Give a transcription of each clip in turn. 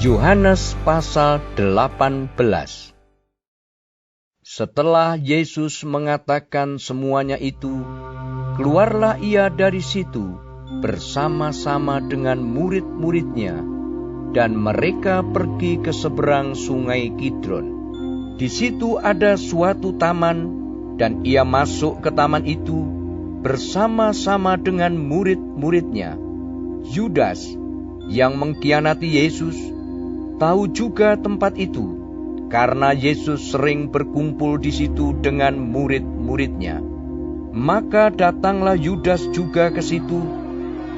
Yohanes pasal 18. Setelah Yesus mengatakan semuanya itu, keluarlah ia dari situ bersama-sama dengan murid-muridnya, dan mereka pergi ke seberang sungai Kidron. Di situ ada suatu taman, dan ia masuk ke taman itu bersama-sama dengan murid-muridnya. Yudas yang mengkhianati Yesus tahu juga tempat itu, karena Yesus sering berkumpul di situ dengan murid-muridnya. Maka datanglah Yudas juga ke situ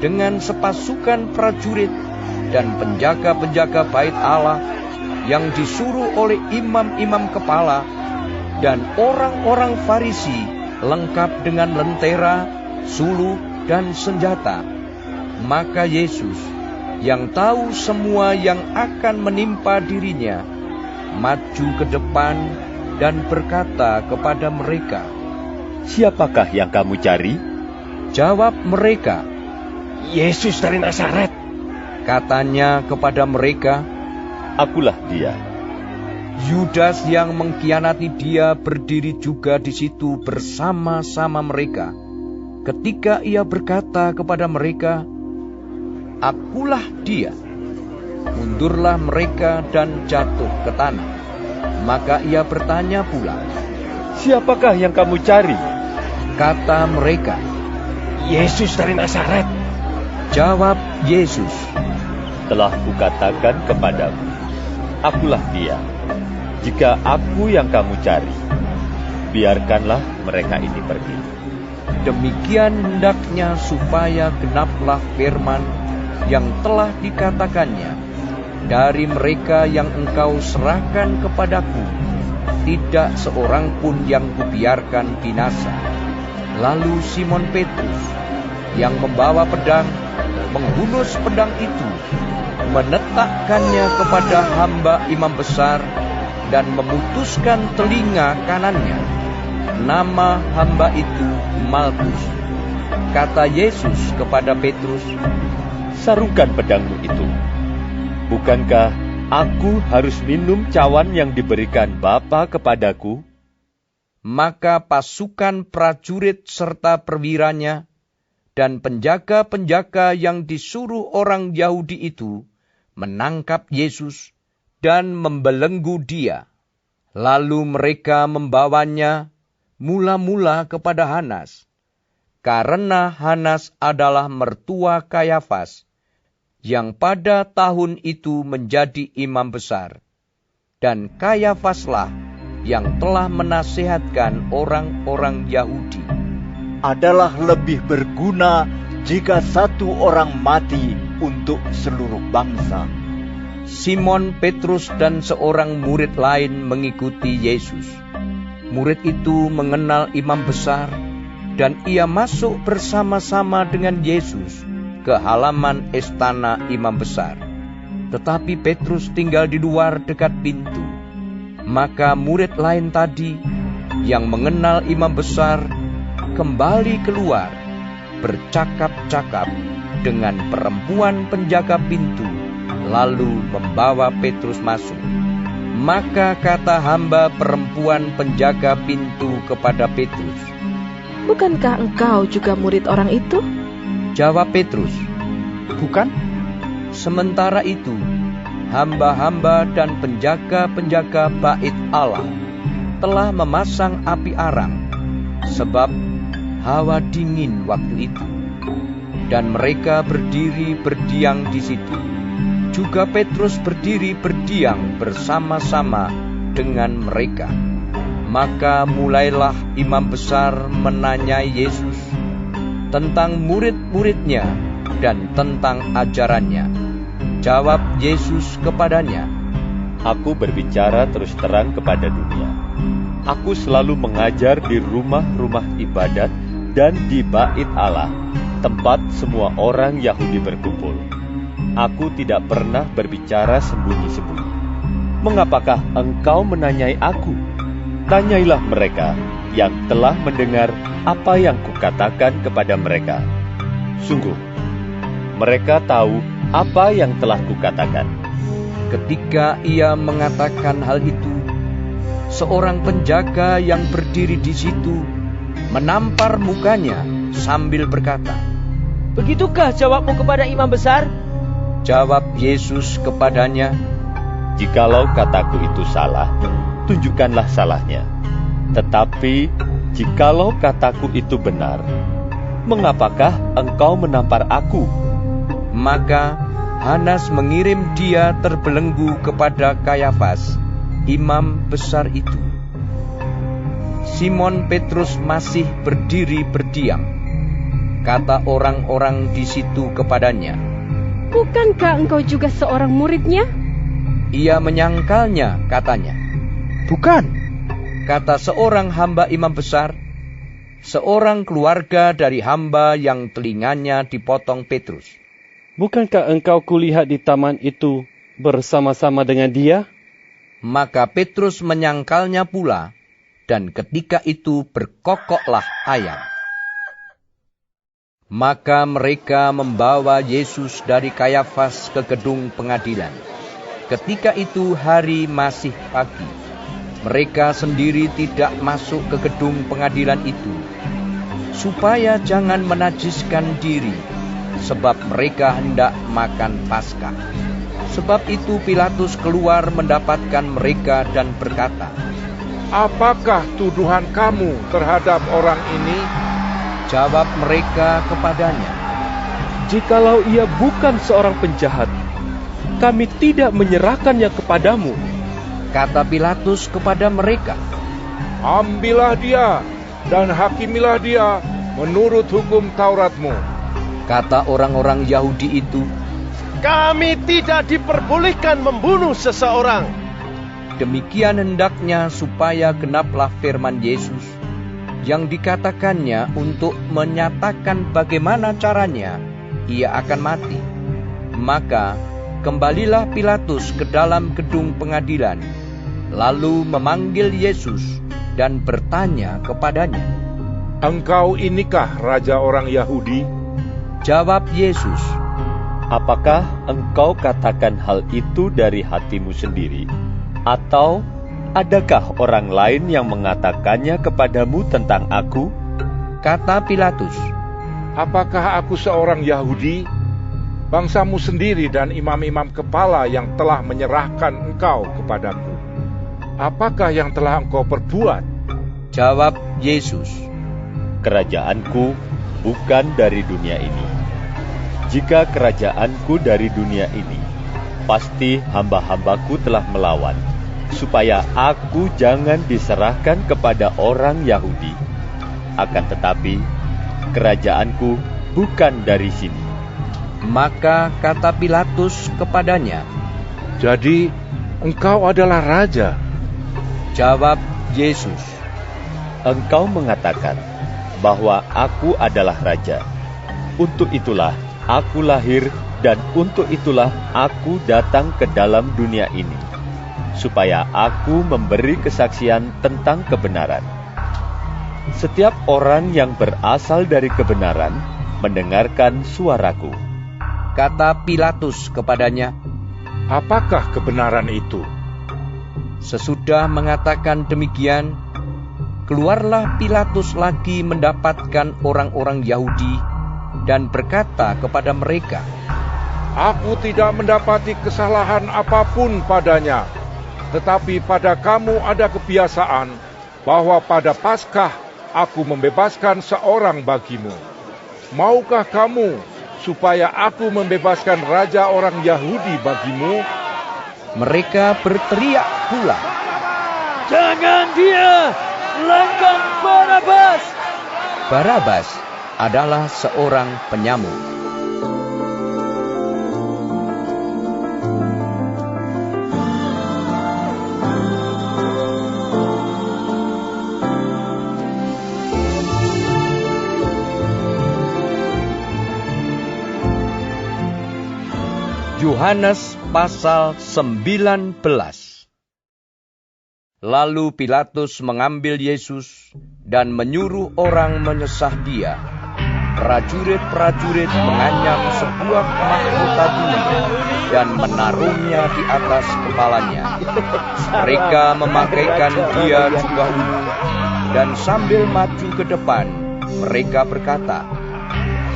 dengan sepasukan prajurit dan penjaga-penjaga bait Allah yang disuruh oleh imam-imam kepala dan orang-orang Farisi, lengkap dengan lentera, suluh, dan senjata. Maka Yesus, yang tahu semua yang akan menimpa dirinya, maju ke depan dan berkata kepada mereka, "Siapakah yang kamu cari?" Jawab mereka, "Yesus dari Nazaret." Katanya kepada mereka, "Akulah dia." Yudas yang mengkhianati dia berdiri juga di situ bersama-sama mereka. Ketika ia berkata kepada mereka, "Akulah dia," mundurlah mereka dan jatuh ke tanah. Maka ia bertanya pula, "Siapakah yang kamu cari?" Kata mereka, "Yesus dari Nazaret." Jawab Yesus, "Telah kukatakan kepadamu, akulah dia. Jika aku yang kamu cari, biarkanlah mereka ini pergi." Demikian hendaknya supaya genaplah firman yang telah dikatakannya, "Dari mereka yang engkau serahkan kepadaku, tidak seorang pun yang kubiarkan binasa." Lalu Simon Petrus yang membawa pedang menghunus pedang itu, menetakkannya kepada hamba imam besar dan memutuskan telinga kanannya. Nama hamba itu Malkus. Kata Yesus kepada Petrus, "Sarungkan pedangmu itu. Bukankah aku harus minum cawan yang diberikan Bapa kepadaku?" Maka pasukan prajurit serta perwiranya dan penjaga-penjaga yang disuruh orang Yahudi itu menangkap Yesus dan membelenggu dia. Lalu mereka membawanya mula-mula kepada Hanas, karena Hanas adalah mertua Kayafas, yang pada tahun itu menjadi imam besar. Dan Kayafaslah yang telah menasihatkan orang-orang Yahudi. Adalah lebih berguna jika satu orang mati untuk seluruh bangsa. Simon Petrus dan seorang murid lain mengikuti Yesus. Murid itu mengenal imam besar, dan ia masuk bersama-sama dengan Yesus ke halaman istana imam besar. Tetapi Petrus tinggal di luar dekat pintu. Maka murid lain tadi yang mengenal imam besar kembali keluar, bercakap-cakap dengan perempuan penjaga pintu, lalu membawa Petrus masuk. Maka kata hamba perempuan penjaga pintu kepada Petrus, "Bukankah engkau juga murid orang itu?" Jawab Petrus, Bukan? Sementara itu, hamba-hamba dan penjaga-penjaga bait Allah telah memasang api arang, sebab hawa dingin waktu itu. Dan mereka berdiri berdiam di situ. Juga Petrus berdiri berdiam bersama-sama dengan mereka. Maka mulailah imam besar menanyai Yesus tentang murid-muridnya dan tentang ajarannya. Jawab Yesus kepadanya, "Aku berbicara terus terang kepada dunia. Aku selalu mengajar di rumah-rumah ibadat dan di bait Allah, tempat semua orang Yahudi berkumpul. Aku tidak pernah berbicara sembunyi-sembunyi. Mengapakah engkau menanyai aku? Tanyailah mereka yang telah mendengar apa yang kukatakan kepada mereka. Sungguh, mereka tahu apa yang telah kukatakan." Ketika ia mengatakan hal itu, seorang penjaga yang berdiri di situ menampar mukanya sambil berkata, "Begitukah jawabmu kepada imam besar?" Jawab Yesus kepadanya, "Jikalau kataku itu salah, tunjukkanlah salahnya. Tetapi jikalau kataku itu benar, mengapakah engkau menampar aku?" Maka Hanas mengirim dia terbelenggu kepada Kayafas, imam besar itu. Simon Petrus masih berdiri berdiam. Kata orang-orang di situ kepadanya, "Bukankah engkau juga seorang muridnya?" Ia menyangkalnya, katanya, Bukan. kata seorang hamba imam besar, seorang keluarga dari hamba yang telinganya dipotong Petrus. "Bukankah engkau kulihat di taman itu bersama-sama dengan dia?" Maka Petrus menyangkalnya pula, dan ketika itu berkokoklah ayam. Maka mereka membawa Yesus dari Kayafas ke gedung pengadilan. Ketika itu hari masih pagi. Mereka sendiri tidak masuk ke gedung pengadilan itu, supaya jangan menajiskan diri, sebab mereka hendak makan Paskah. Sebab itu Pilatus keluar mendapatkan mereka dan berkata, "Apakah tuduhan kamu terhadap orang ini?" Jawab mereka kepadanya, "Jikalau ia bukan seorang penjahat, kami tidak menyerahkannya kepadamu." Kata Pilatus kepada mereka, "Ambillah dia dan hakimilah dia menurut hukum Tauratmu." Kata orang-orang Yahudi itu, Kami tidak diperbolehkan membunuh seseorang. demikian hendaknya supaya genaplah firman Yesus yang dikatakannya untuk menyatakan bagaimana caranya ia akan mati. Maka kembalilah Pilatus ke dalam gedung pengadilan, lalu memanggil Yesus dan bertanya kepadanya, "Engkau inikah raja orang Yahudi?" Jawab Yesus, Apakah engkau katakan hal itu dari hatimu sendiri? Atau adakah orang lain yang mengatakannya kepadamu tentang aku? Kata Pilatus, "Apakah aku seorang Yahudi? Bangsamu sendiri dan imam-imam kepala yang telah menyerahkan engkau kepadaku. Apakah yang telah engkau perbuat?" Jawab Yesus, Kerajaanku bukan dari dunia ini. Jika kerajaanku dari dunia ini, pasti hamba-hambaku telah melawan, supaya aku jangan diserahkan kepada orang Yahudi. Akan tetapi, kerajaanku bukan dari sini. Maka kata Pilatus kepadanya, "Jadi engkau adalah raja?" Jawab Yesus, Engkau mengatakan bahwa aku adalah raja. Untuk itulah aku lahir dan untuk itulah aku datang ke dalam dunia ini, supaya aku memberi kesaksian tentang kebenaran. Setiap orang yang berasal dari kebenaran mendengarkan suaraku. Kata Pilatus kepadanya, "Apakah kebenaran itu?" sesudah mengatakan demikian, keluarlah Pilatus lagi mendapatkan orang-orang Yahudi dan berkata kepada mereka, "Aku tidak mendapati kesalahan apapun padanya, tetapi pada kamu ada kebiasaan bahwa pada Paskah aku membebaskan seorang bagimu. Maukah kamu supaya aku membebaskan raja orang Yahudi bagimu?" Mereka berteriak pula, "Jangan dia! Melainkan Barabas!" Barabas adalah seorang penyamuk. Yohanes pasal 19. Lalu Pilatus mengambil Yesus dan menyuruh orang menyesah dia. prajurit-prajurit menganyam sebuah mahkota duri dan menaruhnya di atas kepalanya. Mereka memakaikan dia jubah ungu, dan sambil maju ke depan, mereka berkata,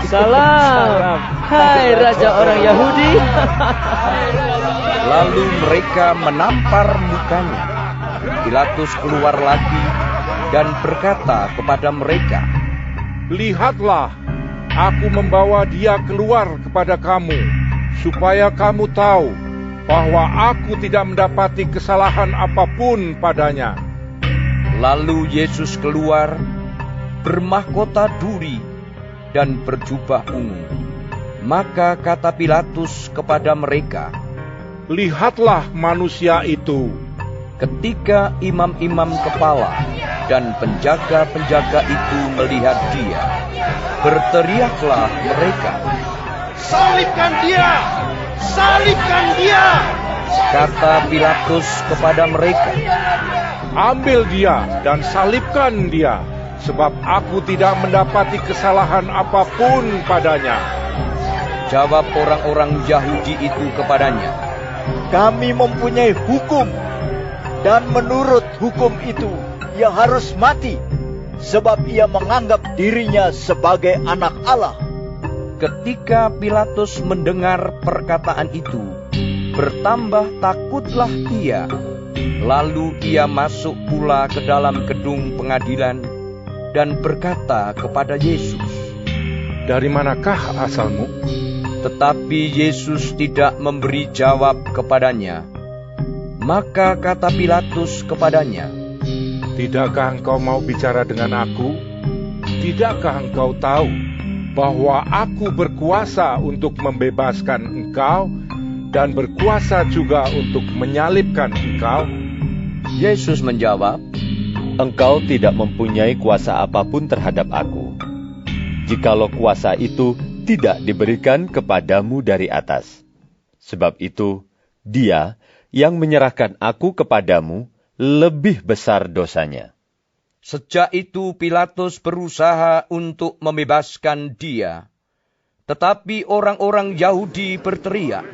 Salam, hai Raja orang Yahudi. Lalu mereka menampar mukanya. Pilatus keluar lagi dan berkata kepada mereka, Lihatlah, aku membawa dia keluar kepada kamu, supaya kamu tahu bahwa aku tidak mendapati kesalahan apapun padanya. Lalu Yesus keluar, bermahkota duri dan berjubah ungu. Maka kata Pilatus kepada mereka, Lihatlah manusia itu. ketika imam-imam kepala dan penjaga-penjaga itu melihat dia, berteriaklah mereka, Salibkan dia! Salibkan dia! Kata Pilatus kepada mereka, Ambil dia dan salibkan dia, sebab aku tidak mendapati kesalahan apapun padanya. Jawab orang-orang Yahudi itu kepadanya, Kami mempunyai hukum, dan menurut hukum itu ia harus mati, sebab ia menganggap dirinya sebagai anak Allah. Ketika Pilatus mendengar perkataan itu, bertambah takutlah ia. Lalu ia masuk pula ke dalam gedung pengadilan dan berkata kepada Yesus, Dari manakah asalmu? Tetapi Yesus tidak memberi jawab kepadanya. Maka kata Pilatus kepadanya, Tidakkah engkau mau bicara dengan aku? Tidakkah engkau tahu bahwa aku berkuasa untuk membebaskan engkau dan berkuasa juga untuk menyalibkan engkau? Yesus menjawab, Engkau tidak mempunyai kuasa apapun terhadap aku, jikalau kuasa itu tidak diberikan kepadamu dari atas. Sebab itu, dia yang menyerahkan aku kepadamu lebih besar dosanya. Sejak itu Pilatus berusaha untuk membebaskan dia. Tetapi orang-orang Yahudi berteriak,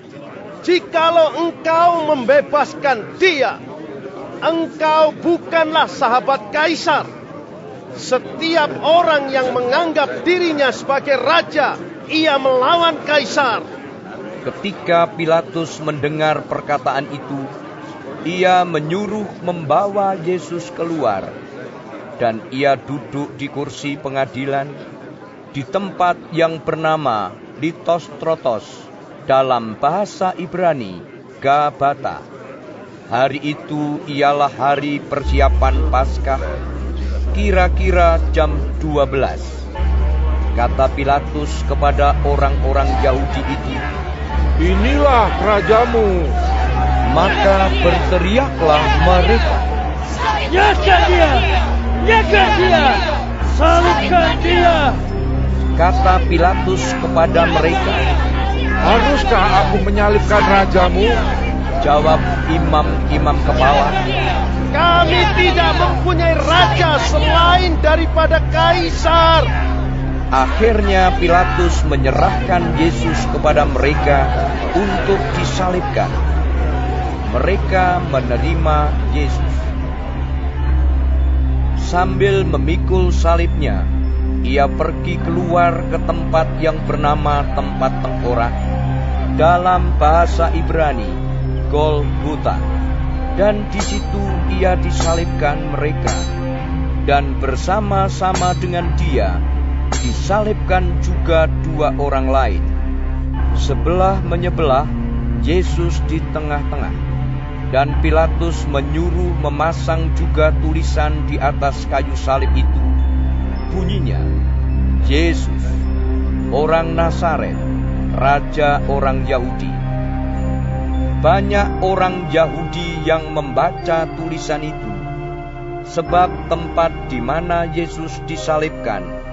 Jikalau engkau membebaskan dia, engkau bukanlah sahabat Kaisar. Setiap orang yang menganggap dirinya sebagai raja, ia melawan Kaisar. Ketika Pilatus mendengar perkataan itu, ia menyuruh membawa Yesus keluar, dan ia duduk di kursi pengadilan di tempat yang bernama Litostrotos, dalam bahasa Ibrani, Gabata. Hari itu ialah hari persiapan Paskah, kira-kira jam 12. Kata Pilatus kepada orang-orang Yahudi itu, Inilah rajamu. maka berteriaklah mereka, Nyalakan dia! Nyalakan dia! Salibkan dia! Kata Pilatus kepada mereka, Haruskah aku menyalibkan rajamu? jawab imam-imam kepala, Kami tidak mempunyai raja selain daripada Kaisar. Akhirnya Pilatus menyerahkan Yesus kepada mereka untuk disalibkan. Mereka menerima Yesus. Sambil memikul salibnya, ia pergi keluar ke tempat yang bernama tempat tengkorak, dalam bahasa Ibrani, Golgota. Dan di situ ia disalibkan mereka, dan bersama-sama dengan dia disalibkan juga dua orang lain, sebelah menyebelah, Yesus di tengah-tengah. Dan Pilatus menyuruh memasang juga tulisan di atas kayu salib itu. Bunyinya, Yesus, orang Nazaret, Raja orang Yahudi. Banyak orang Yahudi yang membaca tulisan itu, sebab tempat di mana Yesus disalibkan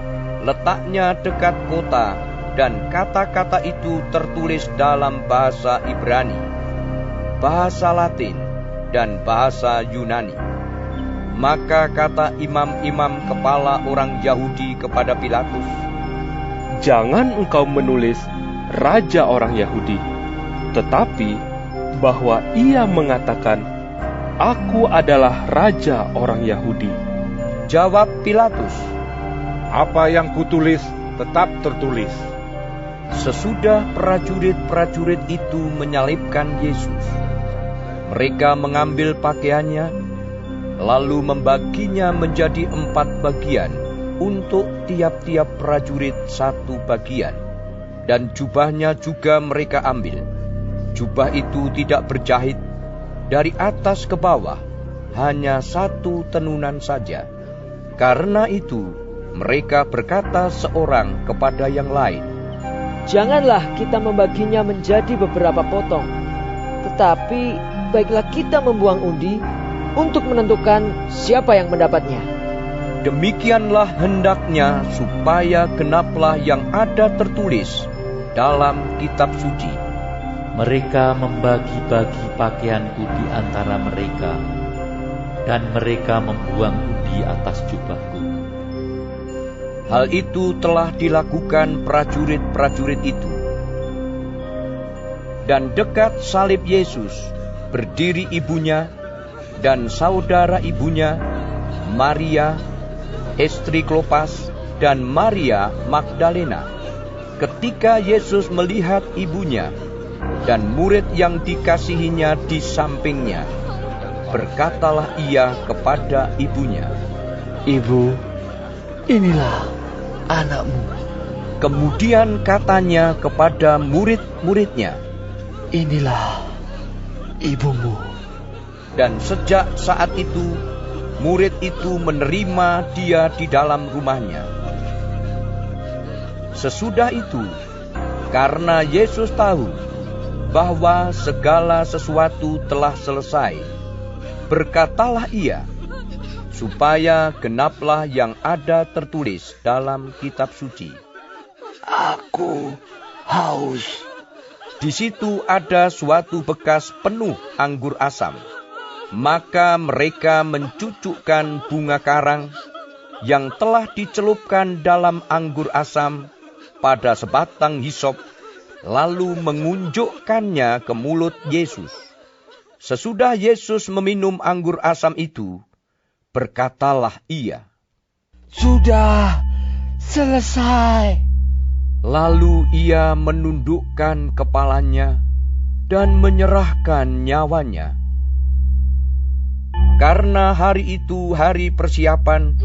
letaknya dekat kota, dan kata-kata itu tertulis dalam bahasa Ibrani, bahasa Latin, dan bahasa Yunani. Maka kata imam-imam kepala orang Yahudi kepada Pilatus, jangan engkau menulis Raja orang Yahudi, tetapi bahwa ia mengatakan, Aku adalah Raja orang Yahudi. Jawab Pilatus, Apa yang kutulis tetap tertulis. Sesudah prajurit-prajurit itu menyalibkan Yesus, mereka mengambil pakaiannya, lalu membaginya menjadi 4 bagian, untuk tiap-tiap prajurit 1 bagian. Dan jubahnya juga mereka ambil. Jubah itu tidak berjahit, dari atas ke bawah, hanya 1 tenunan saja. Karena itu, mereka berkata seorang kepada yang lain, Janganlah kita membaginya menjadi beberapa potong, tetapi baiklah kita membuang undi untuk menentukan siapa yang mendapatnya. Demikianlah hendaknya supaya genaplah yang ada tertulis dalam kitab suci. Mereka membagi-bagi pakaianku di antara mereka, dan mereka membuang undi atas jubahku. Hal itu telah dilakukan prajurit-prajurit itu. Dan dekat salib Yesus berdiri ibunya dan saudara ibunya, Maria, istri Klopas, dan Maria Magdalena. Ketika Yesus melihat ibunya dan murid yang dikasihinya di sampingnya, berkatalah ia kepada ibunya, Ibu, inilah anakmu. Kemudian katanya kepada murid-muridnya, Inilah ibumu. Dan sejak saat itu, murid itu menerima dia di dalam rumahnya. Sesudah itu, karena Yesus tahu bahwa segala sesuatu telah selesai, berkatalah ia, supaya genaplah yang ada tertulis dalam kitab suci. Aku haus. Di situ ada suatu bekas penuh anggur asam. Maka mereka mencucukkan bunga karang yang telah dicelupkan dalam anggur asam pada sebatang hisop, lalu mengunjukkannya ke mulut Yesus. Sesudah Yesus meminum anggur asam itu, berkatalah ia, Sudah selesai. Lalu ia menundukkan kepalanya dan menyerahkan nyawanya. Karena hari itu hari persiapan,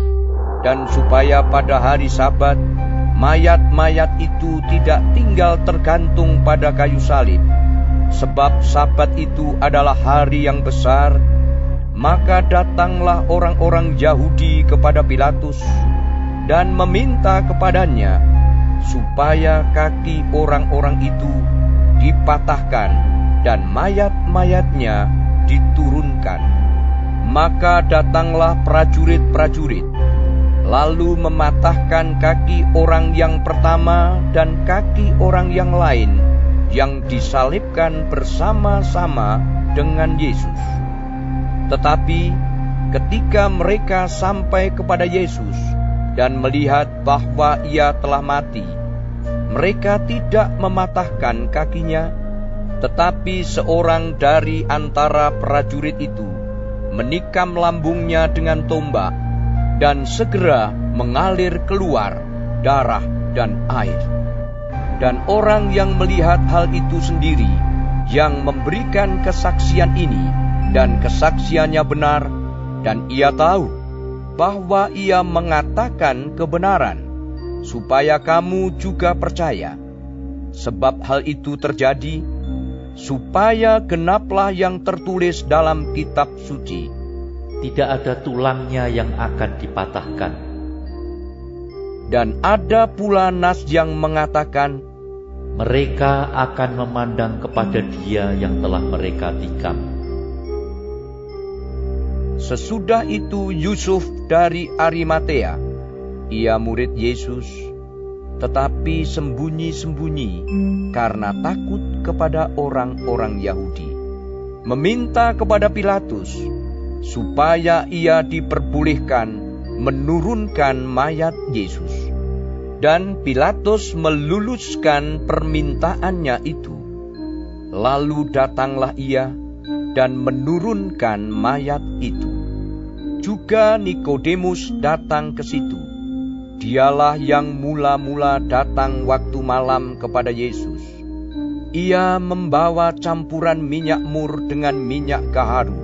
dan supaya pada hari Sabat, mayat-mayat itu tidak tinggal tergantung pada kayu salib, sebab Sabat itu adalah hari yang besar, maka datanglah orang-orang Yahudi kepada Pilatus dan meminta kepadanya supaya kaki orang-orang itu dipatahkan dan mayat-mayatnya diturunkan. Maka datanglah prajurit-prajurit, lalu mematahkan kaki orang yang pertama dan kaki orang yang lain yang disalibkan bersama-sama dengan Yesus. Tetapi ketika mereka sampai kepada Yesus dan melihat bahwa ia telah mati, mereka tidak mematahkan kakinya, tetapi seorang dari antara prajurit itu menikam lambungnya dengan tombak, dan segera mengalir keluar darah dan air. Dan orang yang melihat hal itu sendiri, yang memberikan kesaksian ini, dan kesaksiannya benar, dan ia tahu bahwa ia mengatakan kebenaran, supaya kamu juga percaya. Sebab hal itu terjadi, supaya genaplah yang tertulis dalam kitab suci. Tidak ada tulangnya yang akan dipatahkan. Dan ada pula nas yang mengatakan, mereka akan memandang kepada Dia yang telah mereka tikam. Sesudah itu Yusuf dari Arimatea, ia murid Yesus, tetapi sembunyi-sembunyi karena takut kepada orang-orang Yahudi, meminta kepada Pilatus supaya ia diperbolehkan menurunkan mayat Yesus. Dan Pilatus meluluskan permintaannya itu. Lalu datanglah ia dan menurunkan mayat itu. Juga Nikodemus datang ke situ. Dialah yang mula-mula datang waktu malam kepada Yesus. Ia membawa campuran minyak mur dengan minyak gaharu,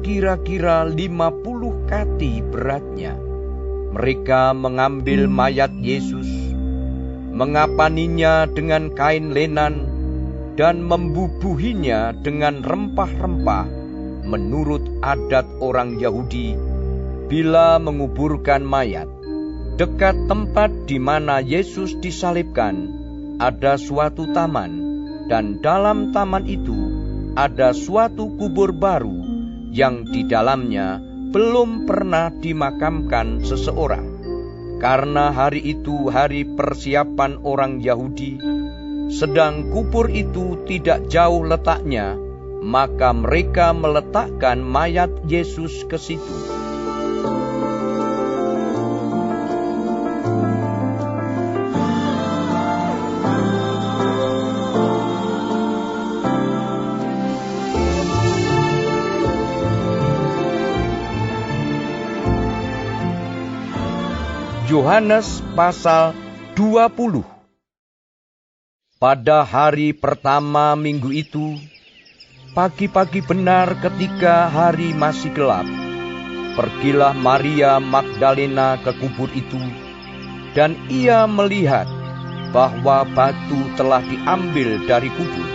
kira-kira 50 kati beratnya. Mereka mengambil mayat Yesus, mengapaninya dengan kain lenan, dan membubuhinya dengan rempah-rempah menurut adat orang Yahudi bila menguburkan mayat. Dekat tempat di mana Yesus disalibkan ada suatu taman, dan dalam taman itu ada suatu kubur baru yang di dalamnya belum pernah dimakamkan seseorang. Karena hari itu hari persiapan orang Yahudi, sedang kubur itu tidak jauh letaknya, maka mereka meletakkan mayat Yesus ke situ. Yohanes pasal 20. Pada hari pertama minggu itu, pagi-pagi benar ketika hari masih gelap, pergilah Maria Magdalena ke kubur itu, dan ia melihat bahwa batu telah diambil dari kubur.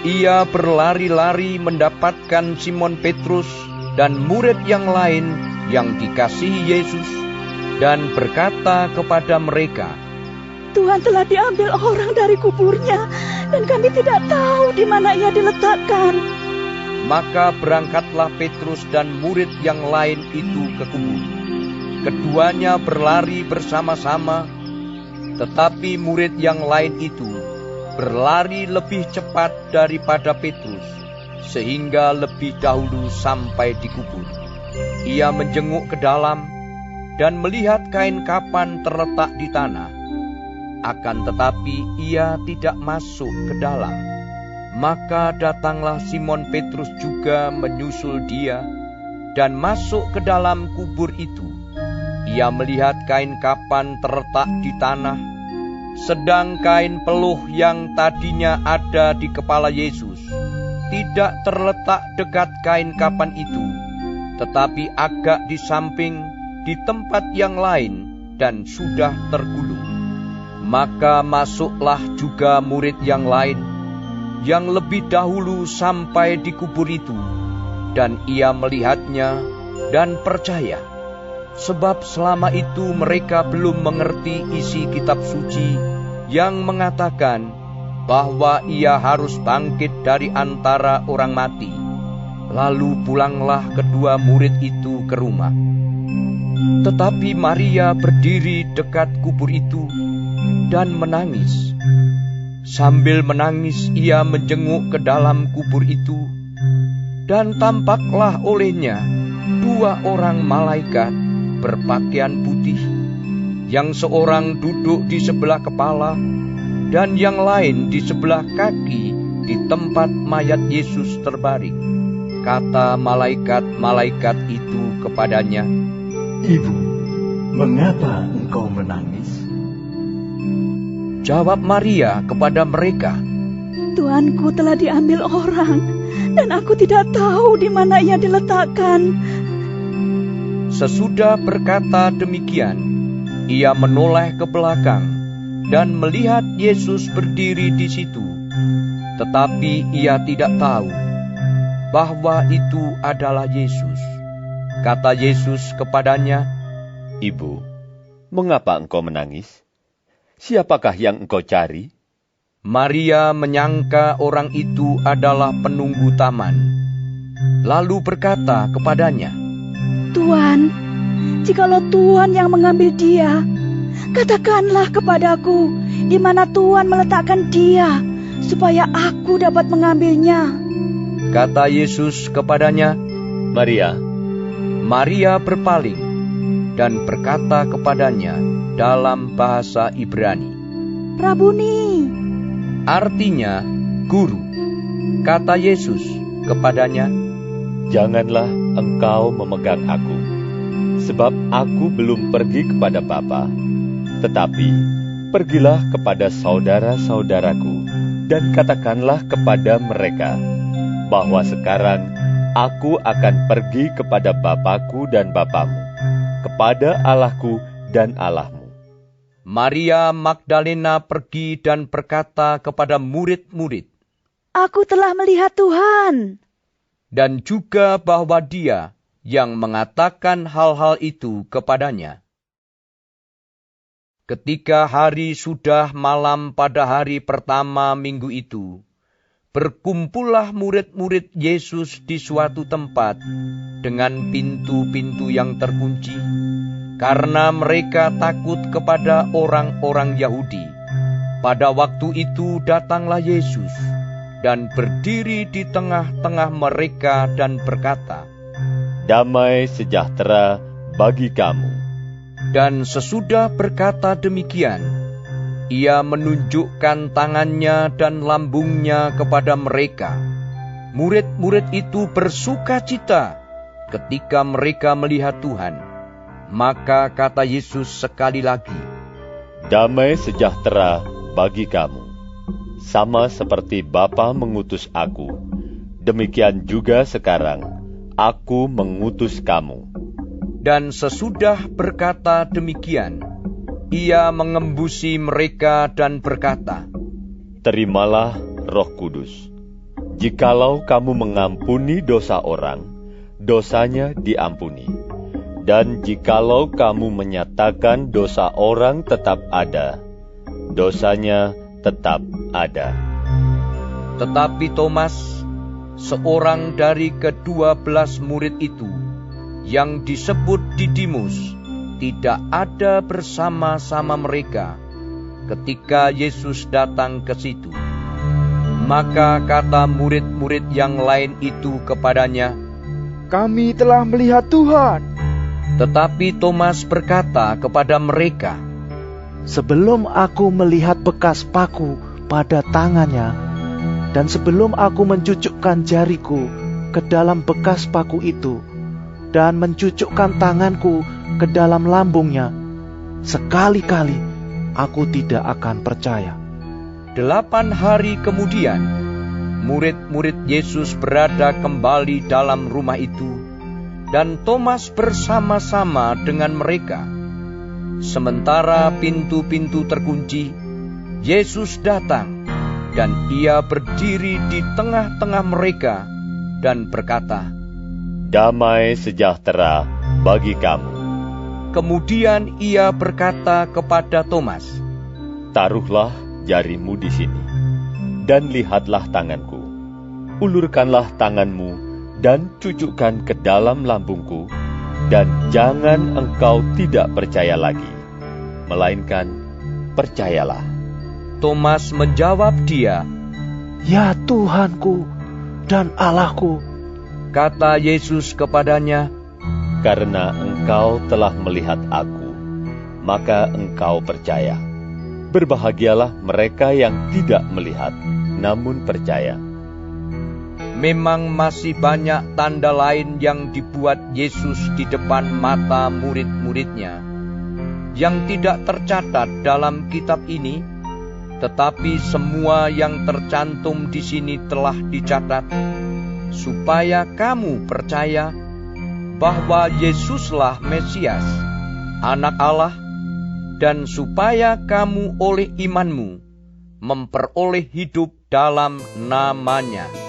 Ia berlari-lari mendapatkan Simon Petrus dan murid yang lain yang dikasihi Yesus, dan berkata kepada mereka, Tuhan telah diambil orang dari kuburnya, dan kami tidak tahu di mana ia diletakkan. Maka berangkatlah Petrus dan murid yang lain itu ke kubur. Keduanya berlari bersama-sama, tetapi murid yang lain itu berlari lebih cepat daripada Petrus, sehingga lebih dahulu sampai di kubur. Ia menjenguk ke dalam dan melihat kain kapan terletak di tanah. Akan tetapi ia tidak masuk ke dalam. Maka datanglah Simon Petrus juga menyusul dia dan masuk ke dalam kubur itu. Ia melihat kain kapan terletak di tanah, sedang kain peluh yang tadinya ada di kepala Yesus tidak terletak dekat kain kapan itu, tetapi agak di samping di tempat yang lain dan sudah tergulung. Maka masuklah juga murid yang lain, yang lebih dahulu sampai di kubur itu, dan ia melihatnya dan percaya. Sebab selama itu mereka belum mengerti isi kitab suci yang mengatakan bahwa ia harus bangkit dari antara orang mati. Lalu pulanglah kedua murid itu ke rumah. Tetapi Maria berdiri dekat kubur itu dan menangis. Sambil menangis ia menjenguk ke dalam kubur itu, dan tampaklah olehnya dua orang malaikat berpakaian putih, yang seorang duduk di sebelah kepala dan yang lain di sebelah kaki di tempat mayat Yesus terbaring. Kata malaikat-malaikat itu kepadanya, Ibu, mengapa engkau menangis? Jawab Maria kepada mereka, Tuanku telah diambil orang, dan aku tidak tahu di mana ia diletakkan. Sesudah berkata demikian, ia menoleh ke belakang dan melihat Yesus berdiri di situ. Tetapi ia tidak tahu bahwa itu adalah Yesus. Kata Yesus kepadanya, Ibu, mengapa engkau menangis? Siapakah yang engkau cari? Maria menyangka orang itu adalah penunggu taman, lalu berkata kepadanya, Tuan, jikalau Tuan yang mengambil dia, katakanlah kepadaku di mana Tuan meletakkan dia, supaya aku dapat mengambilnya. Kata Yesus kepadanya, Maria. Maria berpaling dan berkata kepadanya, dalam bahasa Ibrani. Rabuni, artinya guru. Kata Yesus kepadanya, "Janganlah engkau memegang aku, sebab aku belum pergi kepada Bapa, tetapi pergilah kepada saudara-saudaraku dan katakanlah kepada mereka bahwa sekarang aku akan pergi kepada Bapakku dan Bapamu, kepada Allahku dan Allahmu." Maria Magdalena pergi dan berkata kepada murid-murid, "Aku telah melihat Tuhan." Dan juga bahwa Dia yang mengatakan hal-hal itu kepadanya. Ketika hari sudah malam pada hari pertama minggu itu, berkumpullah murid-murid Yesus di suatu tempat dengan pintu-pintu yang terkunci, karena mereka takut kepada orang-orang Yahudi. Pada waktu itu datanglah Yesus dan berdiri di tengah-tengah mereka dan berkata, "Damai sejahtera bagi kamu." Dan sesudah berkata demikian, Ia menunjukkan tangannya dan lambungnya kepada mereka. Murid-murid itu bersukacita ketika mereka melihat Tuhan. Maka kata Yesus sekali lagi, "Damai sejahtera bagi kamu. Sama seperti Bapa mengutus aku, demikian juga sekarang aku mengutus kamu." Dan sesudah berkata demikian, Ia mengembusi mereka dan berkata, "Terimalah Roh Kudus. Jikalau kamu mengampuni dosa orang, dosanya diampuni. Dan jikalau kamu menyatakan dosa orang tetap ada, dosanya tetap ada." Tetapi Thomas, seorang dari ke-12 murid itu, yang disebut Didimus, tidak ada bersama-sama mereka ketika Yesus datang ke situ. Maka kata murid-murid yang lain itu kepadanya, "Kami telah melihat Tuhan." Tetapi Thomas berkata kepada mereka, "Sebelum aku melihat bekas paku pada tangannya, dan sebelum aku mencucukkan jariku ke dalam bekas paku itu, dan mencucukkan tanganku ke dalam lambungnya, sekali-kali aku tidak akan percaya." 8 hari kemudian, murid-murid Yesus berada kembali dalam rumah itu, dan Thomas bersama-sama dengan mereka. Sementara pintu-pintu terkunci, Yesus datang, dan Ia berdiri di tengah-tengah mereka dan berkata, "Damai sejahtera bagi kamu." Kemudian Ia berkata kepada Thomas, "Taruhlah jarimu di sini, dan lihatlah tanganku. Ulurkanlah tanganmu dan cucukkan ke dalam lambungku, dan jangan engkau tidak percaya lagi, melainkan percayalah." Thomas menjawab Dia, "Ya Tuhanku dan Allahku." Kata Yesus kepadanya, "Karena engkau telah melihat aku, maka engkau percaya. Berbahagialah mereka yang tidak melihat, namun percaya." Memang masih banyak tanda lain yang dibuat Yesus di depan mata murid-muridnya, yang tidak tercatat dalam kitab ini, tetapi semua yang tercantum di sini telah dicatat, supaya kamu percaya bahwa Yesuslah Mesias, Anak Allah, dan supaya kamu oleh imanmu memperoleh hidup dalam nama-Nya.